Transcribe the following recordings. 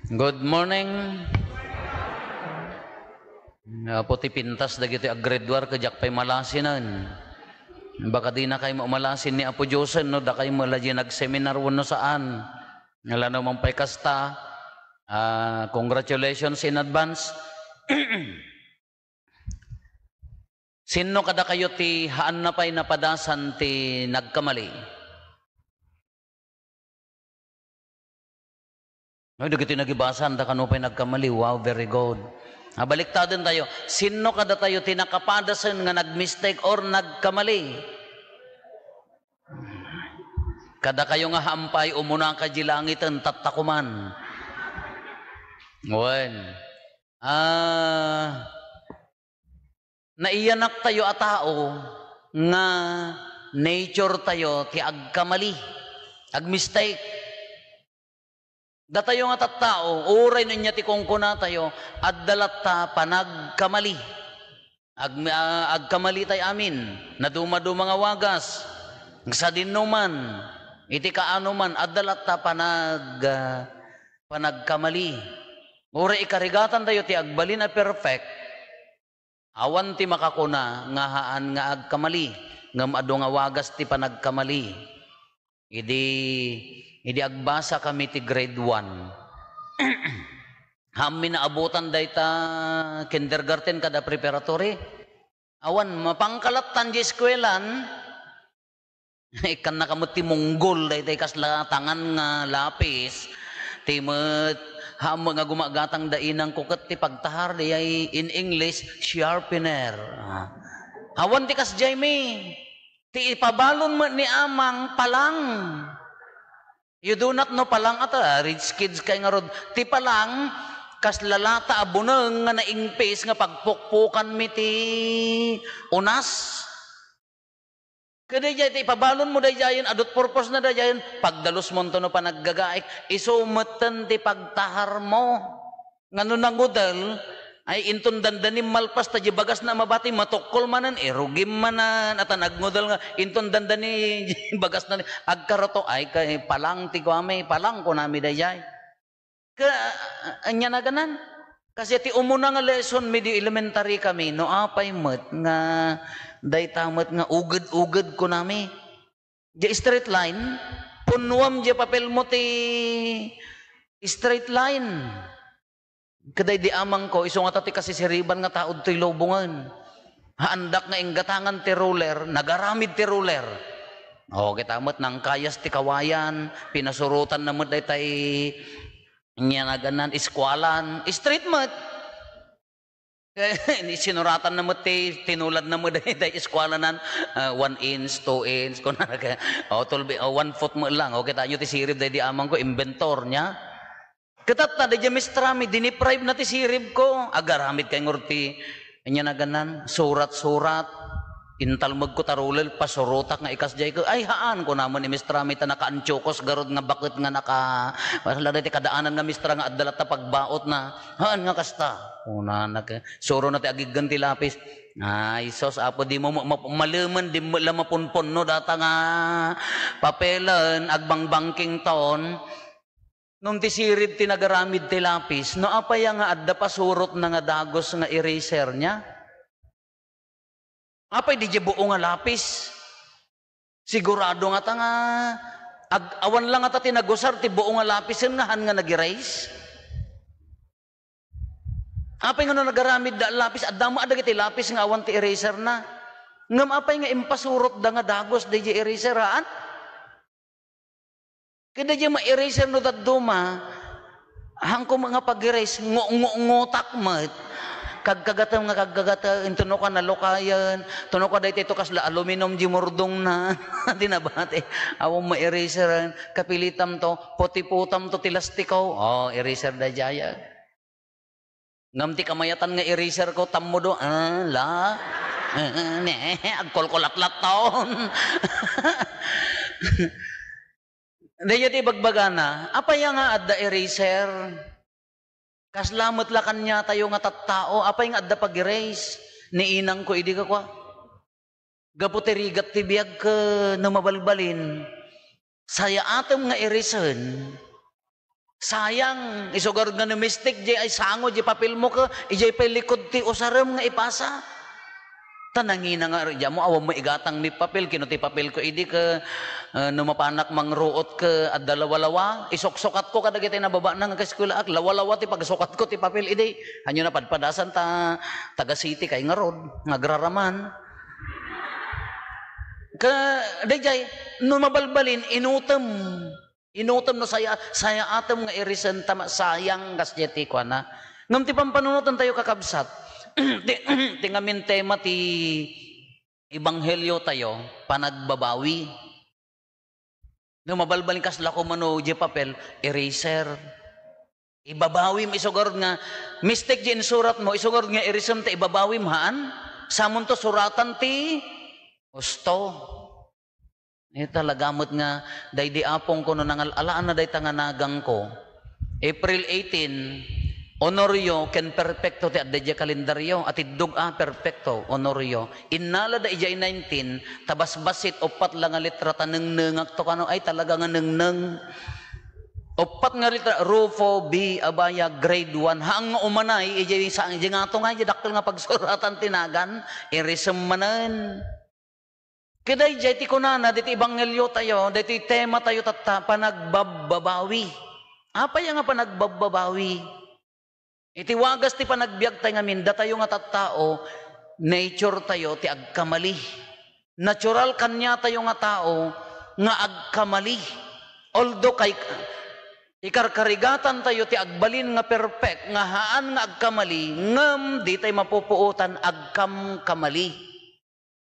Good morning. Puti pintas dagiti grade 1 kajak pay malasinan. Baka di na kayo malasin ni Apo Diyosen no da kayo malaji nag-seminar wano saan. Ngala naman pay kasta. Congratulations in advance. Sino kada kayo ti haan na pay napadasan ti nagkamali? Ay, dagiti nagibasan da kano pay nagkamali. Wow, very good. Baliktadin tayo. Sino kada tayo tinakapadasan nga nag-mistake or nagkamali? Kada kayo nga hampay umuna ka jilangitan tatakuman. Wen. Naiyanak tayo a tao nga nature tayo ti agkamali. Ag-mistake. Datayo nga tattao, uray ninya ti kongkona tayo, at dalata panagkamali. Agkamali tayo amin, na duma-duma nga wagas, sa dinuman, iti kaano man, at dalata panagkamali. Uray ikarigatan tayo ti agbalin na perfect, awan ti makakuna, nga haan nga agkamali, nga maado nga wagas ti panagkamali. Idi agbasa kami ti grade 1. Hamin naabutan dayta kindergarten kada preparatory. Awan mapangkalatan di eskwelan. Ikan nakamot ti Monggol daytay kasla tangan nga lapis. Ti met mga gumagatang dainang kuket ti pagtahar dayay in English sharpener. Awan ti kas Jaime. Ti ipabalon mo ni amang palang. You do not know palang ata, rich kids kay nga rod. Ti palang, kas lalata abunang nga naingpis nga pagpukpukan mi ti unas. Kada jay, ti ipabalon mo dayayin, adot purpose na dayayin, pagdalos mo to no panaggagaik, isumatan ti pagtahar mo. Nga no nangudal, ay inton dandanim malpas ta bagas na mabati matukol manan rugim manan at nagngudal nga inton dandani bagas na agkarato ay kay palang ti kwame palang ko nami dayay ka anya na ganan kasi ti umuna nga lesson medi elementary kami no apay met nga daytamet nga uged ko nami di straight line punwam di papel mo ti straight line. Kaday di amang ko, iso nga tati kasi siriban nga taod to'y lobongan. Haandak nga inggatangan ti ruler, nagaramid ti ruler. O, kitamat nang kayas ti kawayan, pinasurutan na mo day tay naganan, iskwalan, street mat. Sinuratan na mo ti, tinulad na mo day iskwalanan, 1 inch, 2 inch, 1 foot mo lang. O, kita nyo ti sirib day di amang ko, inventor niya. Katat na, di mistrami, diniprive na ti sirib ko. Agaramit kay ngurti, anya na ganan, surat-surat, intalmag ko tarulel, pasurutak nga ikas jay ko. Ay, haan ko naman ni mistrami, ta naka-anchokos, garod nga bakit nga wala ti kadaanan nga mistra nga adalat na pagbaot na, haan nga kasta. Una, suro na ti agigan ti lapis. Ay, sos, apo, di mo malaman, di mo lamapunpon, no, data nga papelan, agbang-bangking taon, nung ti sirib ti nagaramid ti lapis, no apaya nga adda pasurot na nga dagos nga eraser niya. Apay di buo nga lapis. Sigurado nga ta nga awan lang ata tinagusar ti buo nga lapis nga han nga nag-erase. Apay nga no nagaramid da lapis adda mo adda ti lapis nga awan ti eraser na. Ngam apay nga impasurot da nga dagos di eraser haan. Kada di ma-eraser no duma, hangko mga pag-erase, ngotak mat. Kagkagata intuno ka na lokayan, tuno ka dahil ito kasla aluminum di murdong na, di na bate. Awang ma-eraseran, kapilitam to, puti-putam to tilastikaw. Oh, eraser da jaya. Ngam ti kamayatan nga eraser ko, tammo do, agkolkolat-lat taon. Daya ti bagbagana, apaya nga adda eraser. Kaslamat la kanya tayo nga tattao, apay nga adda pag-erase. Ni inang ko, idi ka kwa. Gaputirigat ti biyag ka na mabalbalin. Saya atom nga erasen. Sayang, isugar nga na mistake, ay sango, papel mo ka, ijay pa likod ti usaram nga ipasa. Tanangina nga rin mo, awang maigatang mi papel, kinuti papel ko, idi ka, numapanak mangruot ka, at dalawa-lawa, isoksokat ko kadagiti na baba na nga kaskwila, ak lawa-lawa ti pagsukat ko ti papel, idi, hanyo na padpadasan taga city kay nga road, nagraraman. Dayjay, no mabalbalin, inutom no saya atom nga irisan tama sayang kasjeti ko na. Ngam ti pampanunutan tayo kakabsat. Tingamin tema ti Ebanghelyo tayo, panagbabawi. No mabalbalin kas lako mano di papel, eraser. Ibabawi mo isugod nga mistake di surat mo, isugod nga eraser ta ibabawi maan. Samon to suratan ti gusto. Ito talagamot nga, day di apong ko no nangalaan na day tanganagang ko. April 18, honorio ken perfecto ti adda kalendaryo at idug perfecto honorio. Innala da ijay 19, tabasbasit opat lang nga litra tanengnengak to kano ay talaga nga nengneng. Opat nga litra Rufo B Abaya grade 1 hang umanay ijay sa ijay nga to nga ijay dakkel nga pagsuratan tinagan irisem manen. Kaya jay ti kunana, diti Ebanghelyo tayo, diti tema tayo tata, panagbabawi. Apa yung nga panagbabawi? Iti wagas ti panagbiag tayo ngamin, da tayo nga tattao, nature tayo ti agkamali. Natural kanya tayo nga tao, nga agkamali. Although kay ikarkarigatan tayo ti agbalin nga perfect, nga haan nga agkamali, ngam di tayo mapupuutan agkamkamali.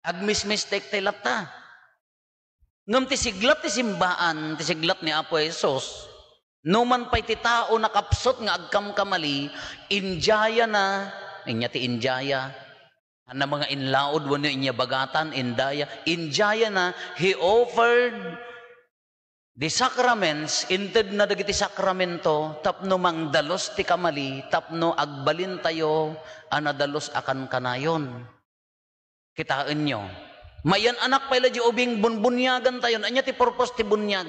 Agmis-mistake tayo lata. Ngam ti siglat ti simbaan, ti siglat ni Apo Jesus, numan pa'y ti tao nakapsot nga agkamkamali, injaya na, inya ti injaya, na mga inlaod, wano inya bagatan, indaya, injaya na, he offered the sacraments, inted na dagiti sakramento, tapno mang dalos ti kamali, tapno agbalin tayo, anadalos akan kanayon. Kitaan nyo. Mayan anak pala di ubing bunbunyagan tayo. Anya ti purpose ti bunyag?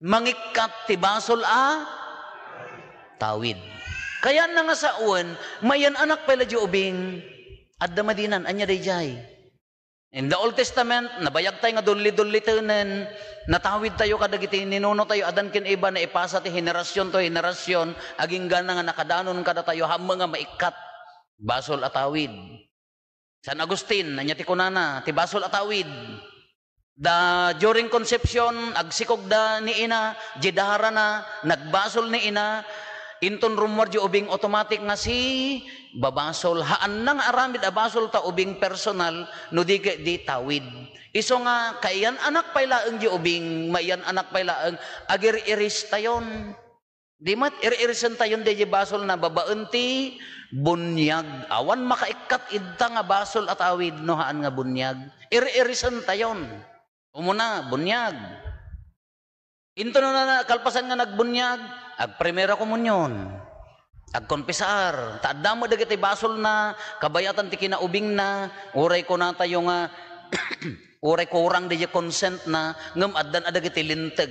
Mangikat ti basol tawid. Kaya na nga sa uwan, mayan anak pala di ubing adda madinan. Anya day jay. In the Old Testament, nabayag tayo nga dulli-dulli tanen, natawid tayo kadagiti ninuno tayo, adan kin iba na ipasa ti henerasyon to henerasyon, aging gana nga nakadanon kada tayo, hamang nga maikat. Basol atawid. San Agustin, anya ti kunana, ti basol atawid. Da during conception, agsikog da ni ina, jidahara na, nagbasol ni ina, inton rumor di ubing automatic nga si babasol. Haan nang aramid abasol ta ubing personal, no di tawid. Iso nga, kayan anak pailaeng di ubing, mayan anak pailaeng, agir-iris tayon. Di mat, ir-irisan tayon di basol na babaan ti bunyag. Awan makaikat idta nga basol at awid no haan nga bunyag. Ir-irisan tayon. Umuna, bunyag. Into na kalpasan nga nagbunyag, agprimera komunyon. Agkonpisar. Taadda mo dagiti basol na, kabayatan ti kinaubing na, uray ko na tayo nga, uray kurang di consent na, ngam addan adagiti linteg,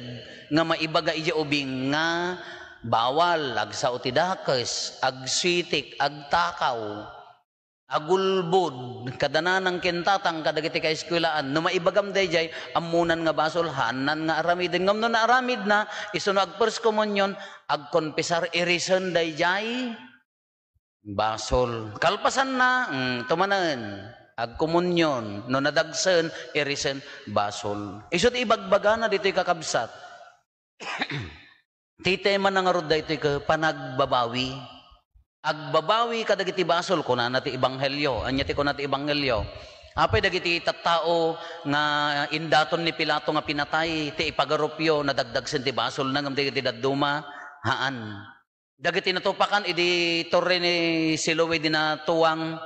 nga maibaga ija ubing nga, bawal, agsao ti dakes, agsitik, agtakaw, agulbud, kadananang kintatang kadagiti ka eskwelaan, no maibagam dayjay, amunan nga basol, hanan nga aramid, ngam no na aramid na, iso no agpers komunyon, agkonpisar irison dayjay, basol. Kalpasan na, tumanan, agkomunyon, no nadagsen, irison, basol. Iso ti ibagbaga na dito'y kakabsat. Ti tema na nga rod da ito panagbabawi. Agbabawi kadagiti basol ko na ti Ebanghelyo. Anya ti ko na ti Ebanghelyo. Apay dagiti tattao nga indaton ni Pilato nga pinatay ti ipagarupyo na dagdagsen ti basol na ngam ti dadduma haan. Dagiti natupakan idi torre ni Siloe dinatuwang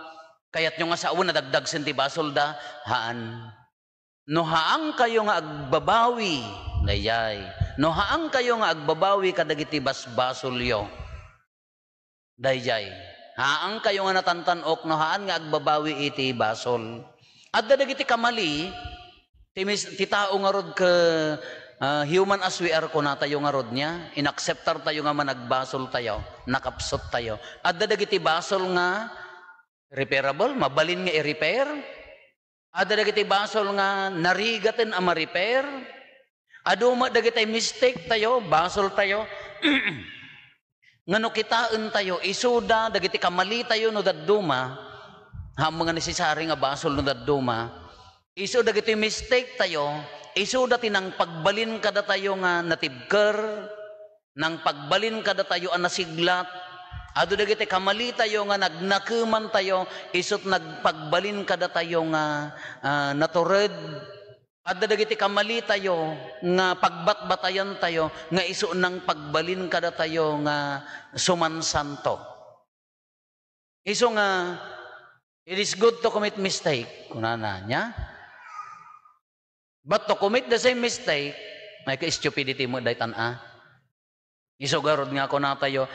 kayat nyo nga sa uwan na dagdagsen ti basol da haan. No haang kayo nga agbabawi, dayay. No haang kayo nga agbabawi kadagiti basbasolyo, dayay. Haang kayo nga natantanok, no haan nga agbabawi iti basol. At dadagiti kamali, ti tao nga rod ka Human as we are ko na tayo nga rod niya, inacceptar tayo nga managbasol tayo, nakapsot tayo. At dadagiti basol nga repairable, mabalin nga i-repair. At dadagiti basol nga narigaten a ma-repair. Aduma dagiti mistake tayo, basol tayo. Ngano kitaan tayo, isuda, dagiti kamali tayo no dadduma, mga necessary nga basol no dadduma. Isu dagiti mistake tayo, isu dati nang pagbalin kada tayo nga natibker, nang pagbalin kada tayo ang nasiglat, ado dagiti kamali tayo nga nagnakuman tayo, isut nagpagbalin kada tayo nga natured, ado dagiti kamali tayo nga pagbatbatayan tayo, nga isu nang pagbalin kada tayo nga sumansanto. Isu nga, it is good to commit mistake, kunana niya. But to commit the same mistake, may ka-stupidity mo dahi tan-a. Isugarod nga ako na tayo,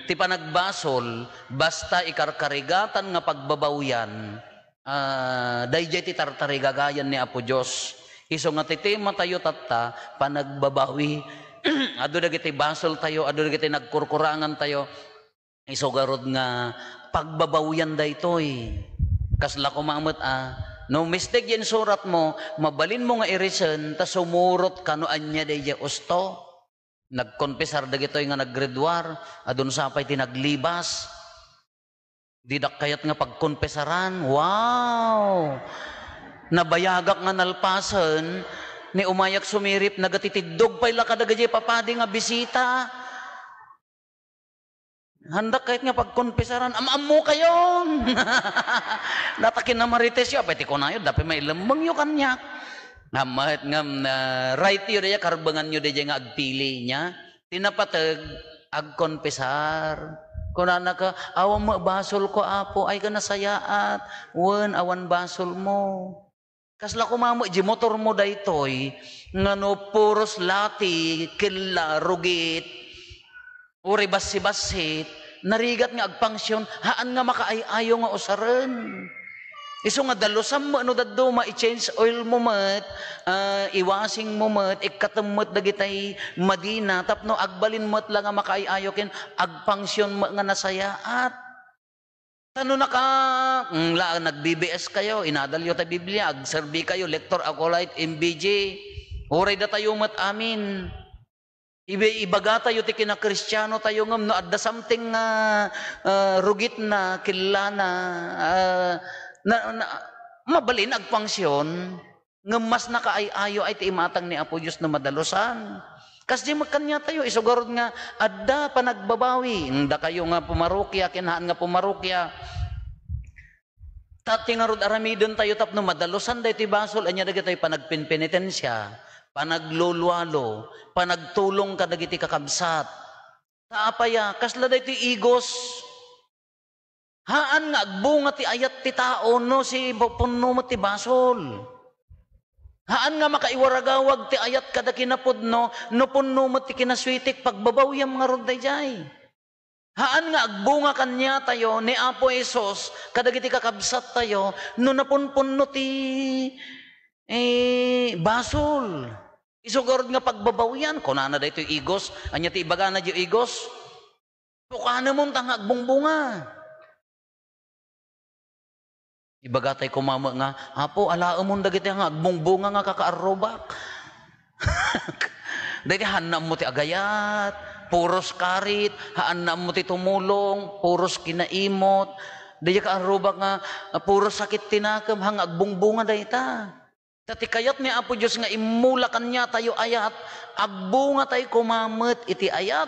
ti panagbasol, basta ikarkarigatan nga pagbabawyan, dahi ti tartarigagayan ni Apo Diyos. Iso nga titima tayo tatta, panagbabawi. Ado dagiti basol tayo, ado dagiti nagkurkurangan tayo. Isugarod nga pagbabawyan dahi to'y. Kasla kumamot no mistake yan surat mo, mabalin mo nga i-reason, ta sumurot kanuan niya day usto. Nagkonpesar dagitoy nga naggraduar, adun sapay tinaglibas. Didak kayat nga pagkonpesaran, wow! Nabayagak nga nalpasan, ni umayak sumirip, nagatitidog pa'y lakadagajay papadi nga bisita. Handak kahit nga pagkonpesaran, am-am kayo. Natakin na marites yun, pwede ko na yun, dapat may lambang yun kanya. Mahit nga, right yun daya, karbangan yun daya nga agpili niya. Tinapatag, agkonpesar. Kung na ka, awan mo basol ko apo, ay ka nasayaat. Awan basol mo. Kasla kumamo, di motor mo daytoy, nga no puros lati, kila, rugit, uri basi-basit, narigat nga agpangsyon, haan nga makaayayo nga usaran. Iso nga dalusam mo, ano daduma, i-change oil mo mat, iwasing mo mat, ikatamot dagitay Madina, tapno agbalin mo't lang nga makaayayo kin, agpangsyon mo nga nasayaat. Tano na ka, nag-BBS kayo, inadalyo tayo Biblia, agserbi kayo, lector, acolyte, MBJ, uray da tayo mat amin. Ibaga tayo ti kina Kristiyano tayo ngam no adda something rugit na kilala na mabalin agpangsyon ngam mas nakaayayo ay ti imatang ni Apo Diyos na madalusan. Kasi magkanya tayo isugarod nga adda panagbabawi da kayo nga pumarokya kinahan nga pumarokya tati nga rod aramidon tayo tapno madalusan da iti basol anya dagiti tayo panagpinpenitensya, panaglulwalo, panagtulong ka dagiti kakabsat. Taapaya, kasla da iti igos. Haan nga agbunga ti ayat ti tao no si punno mo ti basol. Haan nga makaiwaragawag ti ayat kada kinapod no punno mo ti kinaswitik pagbabawyam nga rod dayjay. Haan nga agbunga kanya tayo ni Apo Esos kadagiti kakabsat tayo no napunpunno ti basol. Isugurod nga pagbabawyan, kunana da ito igos, anya ti ibaga na di igos, tukana mong tangag bungbunga. Ibaga tayo kumama nga, Apo, alaam mong dagiti nga, agbungbunga nga kakaarobak. Dahil hanam mo ti agayat, puros karit, hanam mo ti tumulong, puros kinaimot, dahil kaarobak nga, puros sakit tinakam, hang agbungbunga dahil ta. Tati kayat ni Apo Diyos nga imulakan niya tayo ayat, agbunga tayo kumamit iti ayat.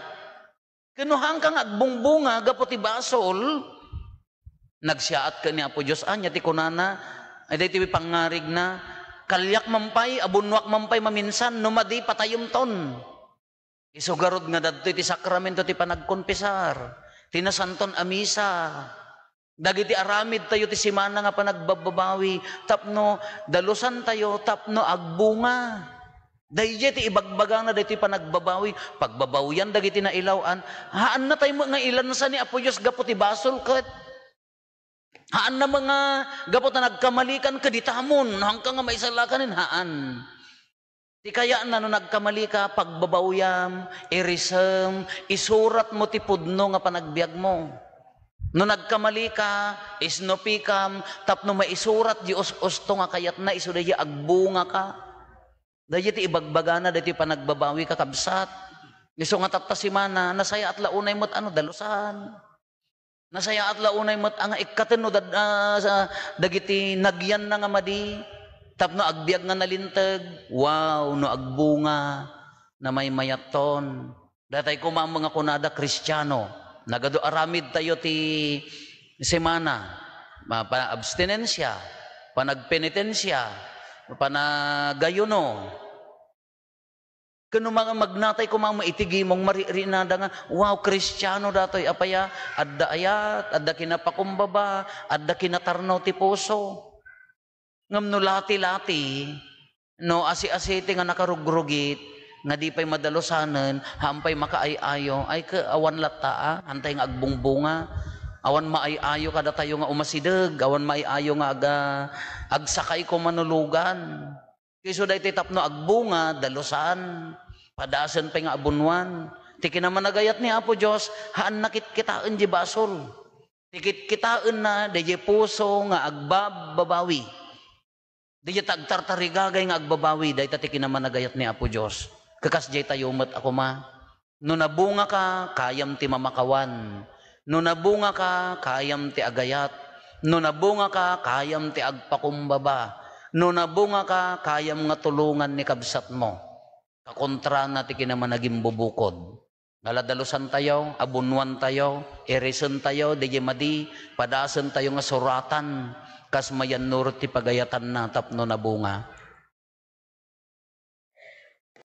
Kinuhang kang agbungbunga, gaputi basol, nagsiyaat ka ni Apo Diyos, anya ti kunana, ay dahi ti pangarig na, kalyak mampay, abunwak mampay maminsan, numadi patayom ton. Isugarod nga dadto iti sakramento ti panagkonpesar, tinasanton amisa, dagiti aramid tayo ti simana nga panagbababawi, tapno dalusan tayo, tapno agbunga. Dahil ti ibagbaga na dahil ti panagbabawi, pagbabawian dagiti na ilawan, haan na tayo mga ilansa ni Apo Diyos gapo ti basol kat. Haan na mga gapo na nagkamalikan ka ditamon, hanggang nga maisalakan haan. Ti kaya na no nagkamali ka, pagbabawyam, irisem, isurat mo ti pudno nga panagbiag mo. No nagkamali ka, isnopikam, tapno maisurat di usto nga kayat na iso dahi agbunga ka. Dahi ti ibagbaga na, dahi ti panagbabawi ka kabsat. Iso nga taptasimana, nasaya at launay mo't dalusan. Nasaya at launay mo't ang ikaten no dagiti nagyan na nga madi. Tapno agbiag nga nalintag, wow, no agbunga na may mayaton. Datay ko mga kunada Kristiyano, nagado aramid tayo ti semana, abstinensya, panagpenitensya, panagayuno. Kano mga magnatay ko mga maitigi mong maririnada nga, wow, Kristiyano datoy apaya, adda ayat, adda kinapakumbaba, adda kinatarnaw ti puso. Ngam no lati-lati, no asi-asiti nga nakarugrugit, nga di pa'y madalosanan, hampay makaay-ayo, ay awan lata, antay nga agbungbunga, awan maay-ayo kada tayo nga umasidag, awan maay-ayo nga agsakay ko manulugan. Kiso dahi tapno agbunga, dalosan, padasan pa nga abunwan. Tiki naman nagayat ni Apo Diyos, haan nakit kitaan di basol. Tikit kitaan na, dahi puso nga agbabawi. Di tagtartarigagay nga agbabawi, dahi tatiki naman nagayat ni Apo Diyos. Kakas jay tayo mat ako ma. No nabunga ka, kayam ti mamakawan. No nabunga ka, kayam ti agayat. No nabunga ka, kayam ti agpakumbaba. No nabunga ka, kayam nga tulungan ni kabsat mo. Kakontra na ti kinaman naging bubukod. Naladalusan tayo, abunwan tayo, erison tayo, di madi, padasan tayo nga suratan. Kas mayan nur ti pagayatan na tapno na bunga.